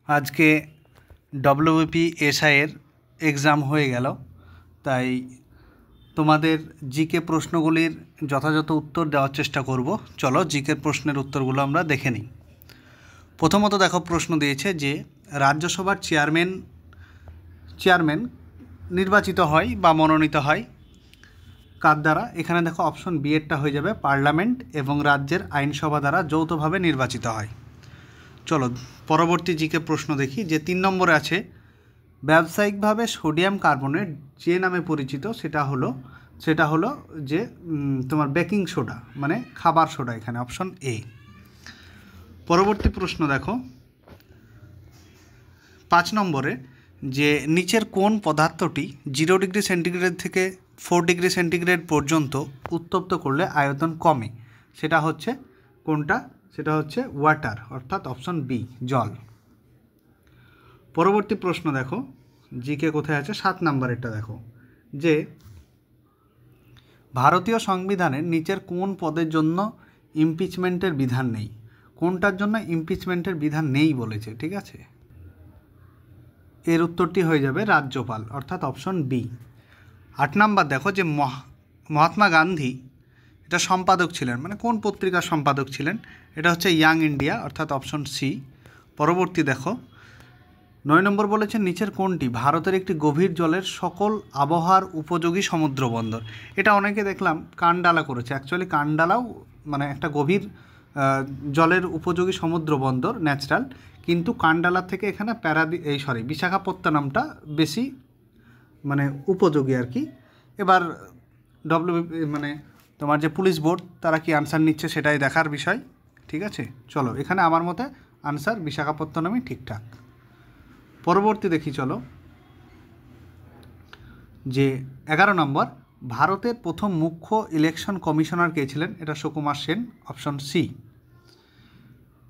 আজকে ডব্লিউবিপি এসআইয়ের এক্সাম হয়ে গেল, তাই তোমাদের জিকে প্রশ্নগুলির যথাযথ উত্তর দেওয়ার চেষ্টা করব। চলো জিকের প্রশ্নের উত্তরগুলো আমরা দেখে নিই। প্রথমত দেখো, প্রশ্ন দিয়েছে যে রাজ্যসভার চেয়ারম্যান নির্বাচিত হয় বা মনোনীত হয় কার দ্বারা? এখানে দেখো অপশন বি এরটা হয়ে যাবে, পার্লামেন্ট এবং রাজ্যের আইনসভা দ্বারা যৌথভাবে নির্বাচিত হয়। চলো পরবর্তী জিকে প্রশ্ন দেখি, যে 3 নম্বরে আছে ব্যবসায়িকভাবে সোডিয়াম কার্বনেট যে নামে পরিচিত সেটা হলো যে তোমার বেকিং সোডা, মানে খাবার সোডা, এখানে অপশন এ। পরবর্তী প্রশ্ন দেখো 5 নম্বরে, যে নিচের কোন পদার্থটি 0 ডিগ্রি সেন্টিগ্রেড থেকে 4 ডিগ্রি সেন্টিগ্রেড পর্যন্ত উত্তপ্ত করলে আয়তন কমে? সেটা হচ্ছে কোনটা? সেটা হচ্ছে ওয়াটার, অর্থাৎ অপশন বি, জল। পরবর্তী প্রশ্ন দেখো, জিকে কোথায় আছে? 7 নম্বরেরটা দেখো, যে ভারতীয় সংবিধানের নিচের কোন পদের জন্য ইমপিচমেন্টের বিধান নেই? কোনটার জন্য ইমপিচমেন্টের বিধান নেই বলেছে, ঠিক আছে? এর উত্তরটি হয়ে যাবে রাজ্যপাল, অর্থাৎ অপশন বি। 8 নম্বর দেখো, যে মহাত্মা গান্ধী এটা সম্পাদক ছিলেন, মানে কোন পত্রিকার সম্পাদক ছিলেন? এটা হচ্ছে ইয়াং ইন্ডিয়া, অর্থাৎ অপশন সি। পরবর্তী দেখো 9 নম্বর বলেছে নিচের কোনটি ভারতের একটি গভীর জলের সকল আবহাওয়ার উপযোগী সমুদ্র বন্দর? এটা অনেকে দেখলাম কান্ডালা করেছে, অ্যাকচুয়ালি কান্ডালাও মানে একটা গভীর জলের উপযোগী সমুদ্র বন্দর, ন্যাচারাল, কিন্তু কান্ডালা থেকে এখানে বিশাখাপত্তনমটা বেশি মানে উপযোগী আর কি। এবার মানে তোমার যে পুলিশ বোর্ড তারা কি আনসার নিচ্ছে সেটাই দেখার বিষয়, ঠিক আছে? চলো এখানে আমার মতে আনসার বিশাখাপত্তনমই ঠিকঠাক। পরবর্তী দেখি চলো, যে 11 নম্বর, ভারতের প্রথম মুখ্য ইলেকশন কমিশনার কে ছিলেন? এটা সুকুমার সেন, অপশন সি।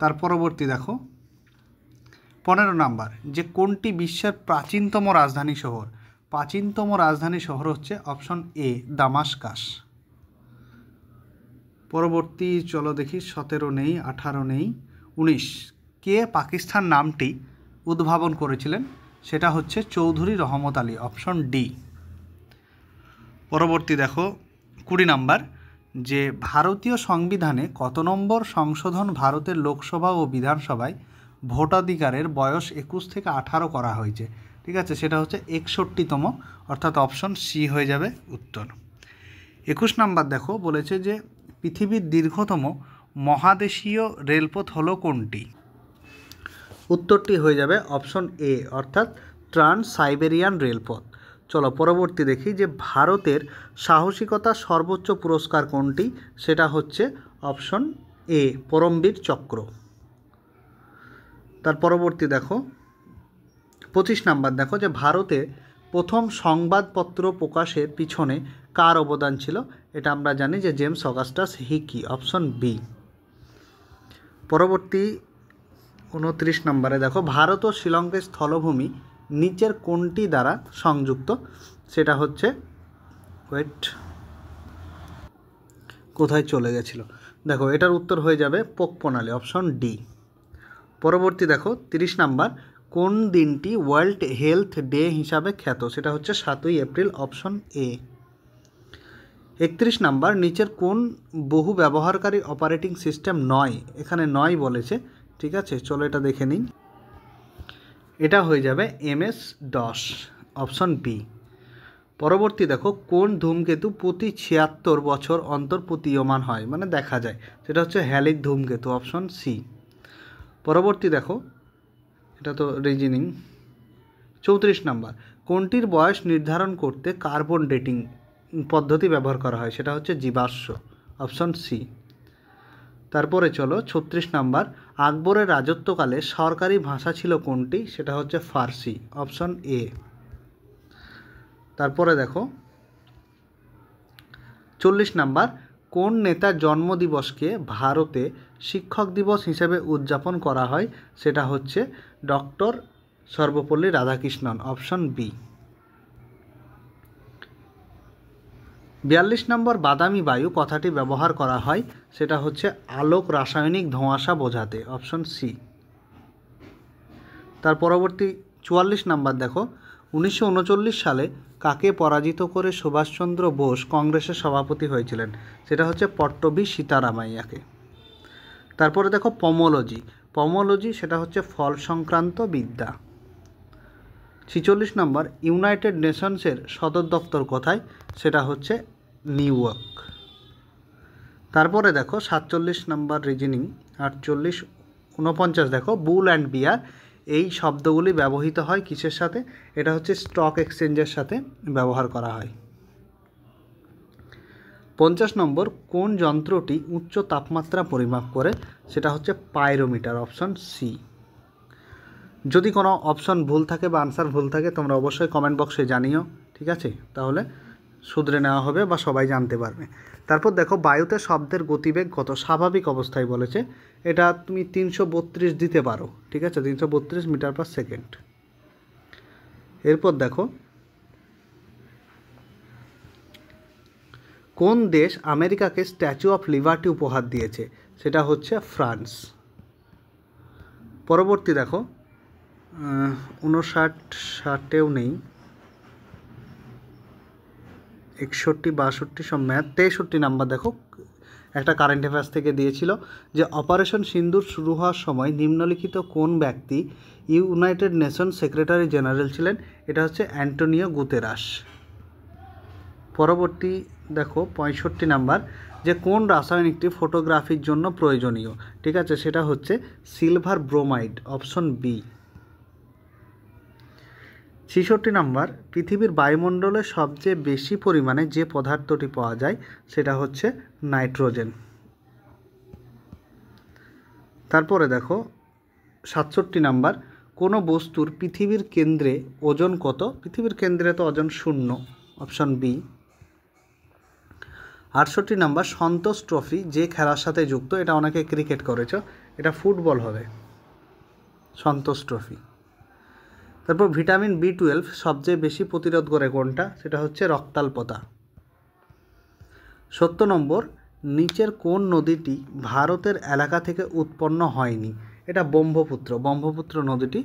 তার পরবর্তী দেখো 15 নম্বর, যে কোনটি বিশ্বের প্রাচীনতম রাজধানী শহর? প্রাচীনতম রাজধানী শহর হচ্ছে অপশন এ, দামাস্কাস। পরবর্তী চলো দেখি 17 নেই, 18 নেই, 19, কে পাকিস্তান নামটি উদ্ভাবন করেছিলেন? সেটা হচ্ছে চৌধুরী রহমত আলী, অপশন ডি। পরবর্তী দেখো 20 নম্বর, যে ভারতীয় সংবিধানে কত নম্বর সংশোধন ভারতের লোকসভা ও বিধানসভায় ভোটাধিকারের বয়স 21 থেকে 18 করা হয়েছে? ঠিক আছে, সেটা হচ্ছে 61তম, অর্থাৎ অপশন সি হয়ে যাবে উত্তর। 21 নম্বর দেখো বলেছে যে পৃথিবীর দীর্ঘতম মহাদেশীয় রেলপথ হলো কোনটি? উত্তরটি হয়ে যাবে অপশন এ, অর্থাৎ ট্রান্স সাইবেরিয়ান রেলপথ। চলো পরবর্তী দেখি, যে ভারতের সাহসিকতার সর্বোচ্চ পুরস্কার কোনটি? সেটা হচ্ছে অপশন এ, পরমবীর চক্র। তার পরবর্তী দেখো 25 নাম্বার দেখো, যে ভারতে প্রথম সংবাদপত্র প্রকাশের পিছনে কার অবদান ছিল? এটা আমরা জানি যে James Augustus Hicky, option B. পরবর্তী 29 নম্বরে দেখো, ভারত ও শ্রীলঙ্কার স্থলভূমি নিচের কোনটি দ্বারা সংযুক্ত? সেটা হচ্ছে কোথায় চলে গেছিল দেখো, এটার উত্তর হয়ে যাবে পোক প্রণালী, অপশন ডি। পরবর্তী দেখো 30 নাম্বার, কোন দিনটি ওয়ার্ল্ড হেলথ ডে হিসাবে খ্যাত? সেটা হচ্ছে 7ই এপ্রিল, অপশন এ। 31 নাম্বার, নিচের কোন বহু ব্যবহারকারী অপারেটিং সিস্টেম নয়? এখানে নয় বলেছে, ঠিক আছে? চলো এটা দেখে নিই, এটা হয়ে যাবে MS-DOS, অপশন বি। পরবর্তী দেখো, কোন ধূমকেতু প্রতি 76 বছর অন্তর প্রতীয়মান হয়, মানে দেখা যায়? সেটা হচ্ছে হ্যালিক ধূমকেতু, অপশন সি। পরবর্তী দেখো, এটা তো রিজনিং। 34 নাম্বার, কোনটির বয়স নির্ধারণ করতে কার্বন ডেটিং পদ্ধতি ব্যবহার করা হয়? সেটা হচ্ছে জীবাশ্ম, অপশন সি। তারপরে চলো 36 নাম্বার, আকবরের রাজত্বকালে সরকারি ভাষা ছিল কোনটি? সেটা হচ্ছে ফার্সি, অপশন এ। তারপরে দেখো 40 নাম্বার, কোন নেতার জন্মদিবসকে ভারতে শিক্ষক দিবস হিসেবে উদযাপন করা হয়? সেটা হচ্ছে doctor Sarvepalli Radhakrishnan, option B. 42 নম্বর, বাদামি বায়ু কথাটি ব্যবহার করা হয়? সেটা হচ্ছে আলোক রাসায়নিক ধোঁয়াশা বোঝাতে, অপশন সি। তার পরবর্তী 44 নাম্বার দেখো, 1939 সালে কাকে পরাজিত করে সুভাষচন্দ্র বোস কংগ্রেসের সভাপতি হয়েছিলেন? সেটা হচ্ছে পট্টবী সীতারামাইয়াকে। তারপরে দেখো পমোলজি। পমোলজি সেটা হচ্ছে ফল সংক্রান্ত বিদ্যা। 46 নম্বর, ইউনাইটেড নেশনসের সদর দপ্তর কোথায়? সেটা হচ্ছে নিউ ইয়র্ক। তারপরে দেখো 47 নম্বর রিজনিং। 48, 49 দেখো, বুল অ্যান্ড বিয়ার এই শব্দগুলি ব্যবহৃত হয় কিসের সাথে? এটা হচ্ছে স্টক এক্সচেঞ্জের সাথে ব্যবহার করা হয়। 50 নম্বর, কোন যন্ত্রটি উচ্চ তাপমাত্রা পরিমাপ করে? সেটা হচ্ছে পাইরোমিটার, অপশন সি। যদি কোনো অপশন ভুল থাকে বা আনসার ভুল থাকে তোমরা অবশ্যই কমেন্ট বক্সে জানিও, ঠিক আছে? তাহলে শুধরে নেওয়া হবে বা সবাই জানতে পারবে। তারপর দেখো বায়ুতে শব্দের গতিবেগ কত? স্বাভাবিক অবস্থায় বলেছে, এটা তুমি 332 দিতে পারো, ঠিক আছে? 332 মিটার পার সেকেন্ড। এরপর দেখো কোন দেশ আমেরিকাকে স্ট্যাচু অফ লিবার্টি উপহার দিয়েছে? সেটা হচ্ছে ফ্রান্স। পরবর্তী দেখো 59, 60-এও নেই, 61, 62 সব ম্যাথ। 63 নাম্বার দেখো, একটা কারেন্ট অ্যাফেয়ার্স থেকে দিয়েছিল যে অপারেশন সিন্দুর শুরু হওয়ার সময় নিম্নলিখিত কোন ব্যক্তি ইউনাইটেড নেশন সেক্রেটারি জেনারেল ছিলেন? এটা হচ্ছে অ্যান্টোনিও গুতেরাস। পরবর্তী দেখো 65 নাম্বার, যে কোন রাসায়নিকটি ফটোগ্রাফির জন্য প্রয়োজনীয়? ঠিক আছে, সেটা হচ্ছে silver bromide, option B. 66 number, পৃথিবীর বায়ুমণ্ডলে সবচেয়ে বেশি পরিমাণে যে পদার্থটি পাওয়া যায় সেটা হচ্ছে নাইট্রোজেন। তারপরে দেখো 67 নাম্বার, কোনো বস্তুর পৃথিবীর কেন্দ্রে ওজন কত? পৃথিবীর কেন্দ্রে তো ওজন 0, অপশন বি। 68 নাম্বার, সন্তোষ ট্রফি যে খেলার সাথে যুক্ত? এটা অনেকে ক্রিকেট করেছ, এটা ফুটবল হবে, সন্তোষ ট্রফি। তারপর ভিটামিন B12 সবচেয়ে বেশি প্রতিরোধ করে কোনটা? সেটা হচ্ছে রক্তাল্পতা। 70 নম্বর, নিচের কোন নদীটি ভারতের এলাকা থেকে উৎপন্ন হয়নি? এটা ব্রহ্মপুত্র। ব্রহ্মপুত্র নদীটি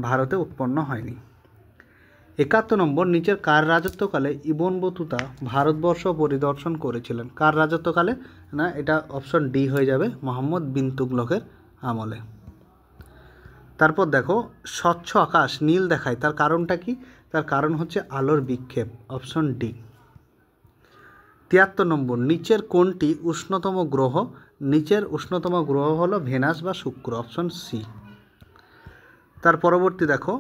ভারতে উৎপন্ন হয়নি। 71 নম্বর, নিচের কার রাজত্বকালে ইবন বতুতা ভারতবর্ষ পরিদর্শন করেছিলেন? কার রাজত্বকালে? না, এটা অপশন ডি হয়ে যাবে, মোহাম্মদ বিন তুগলকের আমলে। তারপর দেখো স্বচ্ছ আকাশ নীল দেখায়, তার কারণটা কি? তার কারণ হচ্ছে আলোর বিক্ষেপ, অপশন ডি। 73 নম্বর, নিচের কোনটি উষ্ণতম গ্রহ? নিচের উষ্ণতম গ্রহ হলো ভেনাস বা শুক্র, অপশন সি। তার পরবর্তী দেখো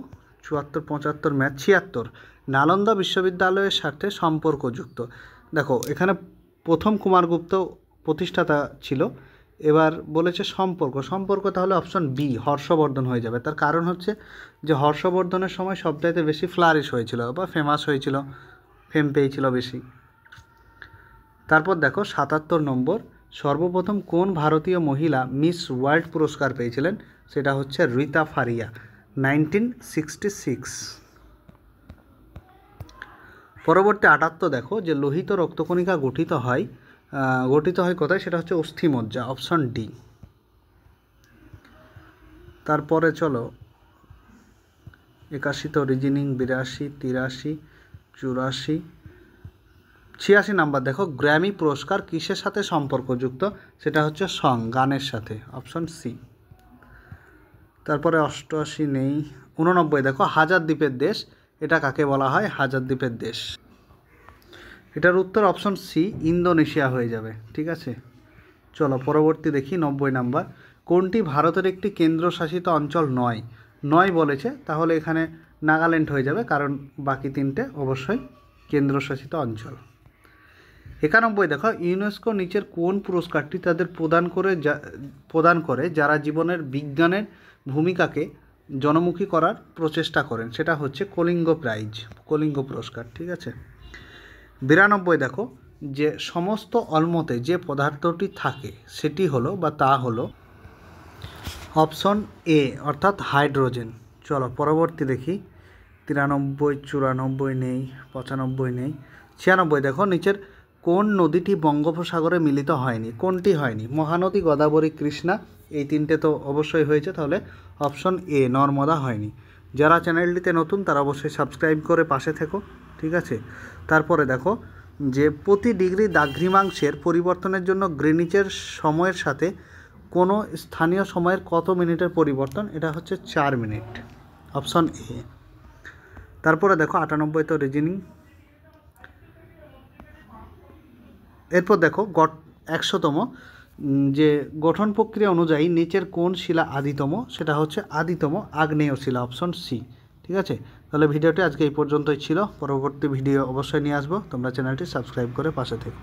74, 75 ম্যাথ। 76, নালন্দা বিশ্ববিদ্যালয়ের সাথে সম্পর্কযুক্ত। দেখো এখানে প্রথম কুমারগুপ্ত প্রতিষ্ঠাতা ছিল, এবার বলেছে সম্পর্ক তাহলে অপশন বি হর্ষবর্ধন হয়ে যাবে। তার কারণ হচ্ছে যে হর্ষবর্ধনের সময় সবচাইতে বেশি ফ্লারিশ হয়েছিল বা ফেমাস হয়েছিল, ফেম পেয়েছিল বেশি। তারপর দেখো 77 নম্বর, সর্বপ্রথম কোন ভারতীয় মহিলা মিস ওয়ার্ল্ড পুরস্কার পেয়েছিলেন? সেটা হচ্ছে রীতা ফারিয়া, 1966। পরবর্তী 78 দেখো, যে লোহিত রক্তকণিকা গঠিত হয় কোথায়? সেটা হচ্ছে অস্থিমজ্জা, অপশন ডি। তারপরে চলো 81 তো রিজনিং, 82, 83, 84, 86 নাম্বার দেখো, গ্র্যামি পুরস্কার কিসের সাথে সম্পর্কযুক্ত? সেটা হচ্ছে সং, গানের সাথে, অপশন সি। তারপরে 88 নেই। 89 দেখো, হাজার দ্বীপের দেশ, এটা কাকে বলা হয়? হাজার দ্বীপের দেশ। এটার উত্তর অপশন সি, ইন্দোনেশিয়া হয়ে যাবে, ঠিক আছে? চলো পরবর্তী দেখি 90 নাম্বার, কোনটি ভারতের একটি কেন্দ্রশাসিত অঞ্চল নয় বলেছে, তাহলে এখানে নাগাল্যান্ড হয়ে যাবে, কারণ বাকি তিনটে অবশ্যই কেন্দ্রশাসিত অঞ্চল। 91 দেখো, ইউনেস্কো নিচের কোন পুরস্কারটি তাদের প্রদান করে যারা জীবনের বিজ্ঞানের ভূমিকাকে জনমুখী করার প্রচেষ্টা করেন? সেটা হচ্ছে কলিঙ্গ প্রাইজ, কলিঙ্গ পুরস্কার, ঠিক আছে? 92 দেখো, যে সমস্ত অলমতে যে পদার্থটি থাকে সেটি হলো বা তা হলো অপশন এ অর্থাৎ হাইড্রোজেন। চলো পরবর্তী দেখি 93, 94 নেই, 95 নেই। 96 দেখো, নিচের কোন নদীটি বঙ্গোপসাগরে মিলিত হয়নি? কোনটি হয়নি? মহানদী, গোদাবরী, কৃষ্ণা, এই তিনটে তো অবশ্যই হয়েছে, তাহলে অপশন এ নর্মদা হয়নি। যারা চ্যানেলটিতে নতুন তারা অবশ্যই সাবস্ক্রাইব করে পাশে থেকো, ঠিক আছে। তারপরে দেখো যে প্রতি ডিগ্রি দ্রাঘিমাংশের পরিবর্তনের জন্য গ্রিনিচের সময়ের সাথে কোনো স্থানীয় সময়ের কত মিনিটের পরিবর্তন, এটা হচ্ছে 4 মিনিট, অপশন এ। তারপরে দেখো 98 তো রিজনিং। এরপর দেখো 100তম যে গঠন প্রক্রিয়া অনুযায়ী নিচের কোন শিলা আদিতম, সেটা হচ্ছে আদিতম আগ্নেয় শিলা, অপশন সি, ঠিক আছে। তাহলে ভিডিওটি আজকে এই পর্যন্তই ছিল, পরবর্তী ভিডিও অবশ্যই নিয়ে আসবো, তোমরা চ্যানেলটি সাবস্ক্রাইব করে পাশে থেকো।